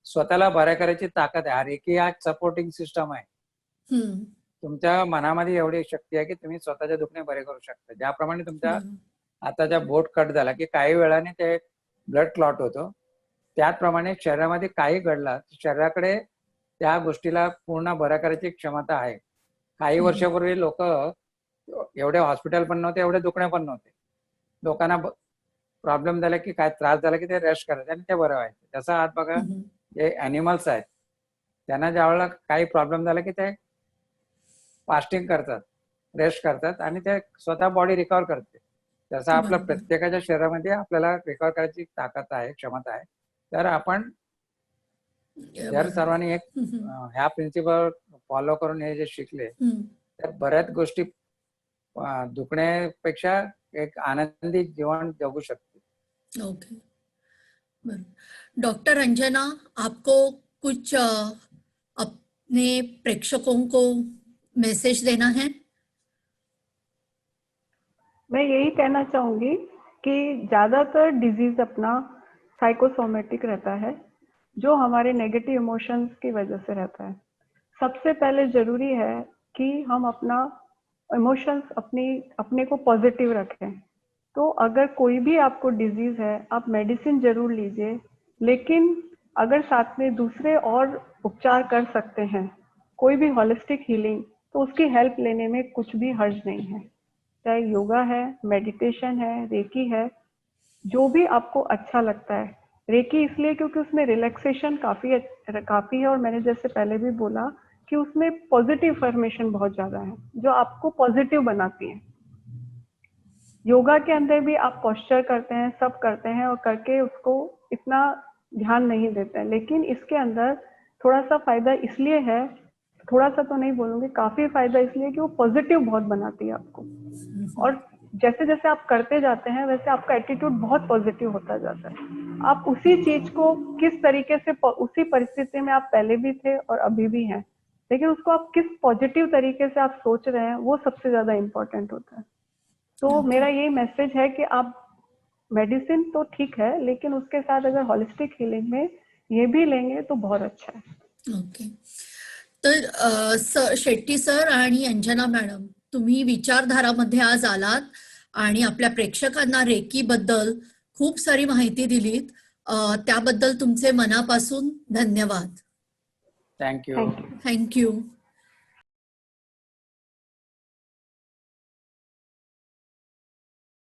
स्वतःला बऱ्या करायची ताकद आहे. रेकी हा सपोर्टिंग सिस्टम आहे. तुमच्या मनामध्ये एवढी शक्ती आहे की तुम्ही स्वतःचे दुखणे बरे करू शकता. ज्याप्रमाणे तुमच्या हाताचा बोट कट झाला की काही वेळाने ते ब्लड क्लॉट होतो, त्याचप्रमाणे शरीरामध्ये काही घडला शरीराकडे त्या गोष्टीला पूर्ण बऱ्या करायची क्षमता आहे. काही वर्षापूर्वी लोक एवढे हॉस्पिटल पण नव्हते, एवढे दुखणे पण नव्हते. लोकांना प्रॉब्लेम झाला की काय त्रास झाला की ते रेस्ट करायचे आणि ते बरं व्हायचे. जसं आज बघा जे अॅनिमल्स आहेत त्यांना ज्यावेळेला काही प्रॉब्लेम झाला की ते फास्टिंग करतात, रेस्ट करतात आणि ते स्वतः बॉडी रिकव्हर करते. तसं आपलं प्रत्येकाच्या शरीरामध्ये आपल्याला रिकव्हर करायची ताकद आहे, क्षमता आहे. तर आपण जर सर्वांनी एक ह्या प्रिन्सिपल फॉलो करून हे जे शिकले तर बऱ्याच गोष्टी दुखण्यापेक्षा एक आनंदी जीवन जगू शकते. ओके. डॉक्टर अंजना, आपको कुछ अपने प्रेक्षकों को मैसेज देना है? मैं यही कहना चाहूंगी कि ज्यादातर डिजीज अपना साइकोसोमेटिक रहता है, जो हमारे नेगेटिव इमोशंस की वजह से रहता है. सबसे पहले जरूरी है कि हम अपना इमोशंस अपने को पॉजिटिव रखें. तो अगर कोई भी आपको डिजीज है आप मेडिसिन जरूर लीजिए, लेकिन अगर साथ में दूसरे और उपचार कर सकते हैं, कोई भी होलिस्टिक हीलिंग, तो उसकी हेल्प लेने में कुछ भी हर्ज नहीं है. चाहे योगा है, मेडिटेशन है, रेकी है, जो भी आपको अच्छा लगता है. रेकी इसलिए क्योंकि उसमें रिलैक्सेशन काफी है और मैंने जैसे पहले भी बोला कि उसमें पॉजिटिव फॉर्मेशन बहुत ज्यादा है जो आपको पॉजिटिव बनाती है. योगा के अंदर भी आप पोस्चर करते हैं, सब करते हैं और करके उसको इतना ध्यान नहीं देते हैं, लेकिन इसके अंदर थोड़ा सा फायदा इसलिए है, थोड़ा सा तो नहीं बोलूंगी, काफी फायदा इसलिए कि वो पॉजिटिव बहुत बनाती है आपको. और जैसे जैसे आप करते जाते हैं वैसे आपका एटीट्यूड बहुत पॉजिटिव होता जाता है. आप उसी चीज को किस तरीके से, उसी परिस्थिति में आप पहले भी थे और अभी भी हैं, लेकिन उसको आप किस पॉजिटिव तरीके से आप सोच रहे हैं वो सबसे ज्यादा इम्पोर्टेंट होता है. तो मेरा यही मैसेज है कि आप मेडिसिन तो ठीक है, लेकिन उसके साथ अगर होलिस्टिक हीलिंग में ये भी लेंगे तो बहुत अच्छा है. ओके. तर शेट्टी सर आणि अंजना मॅडम, तुम्ही विचारधारामध्ये आज आलात आणि आपल्या प्रेक्षकांना रेकी बद्दल खूप सारी माहिती दिलीत. त्याबद्दल तुमचे मनापासून धन्यवाद. थँक्यू. थँक्यू.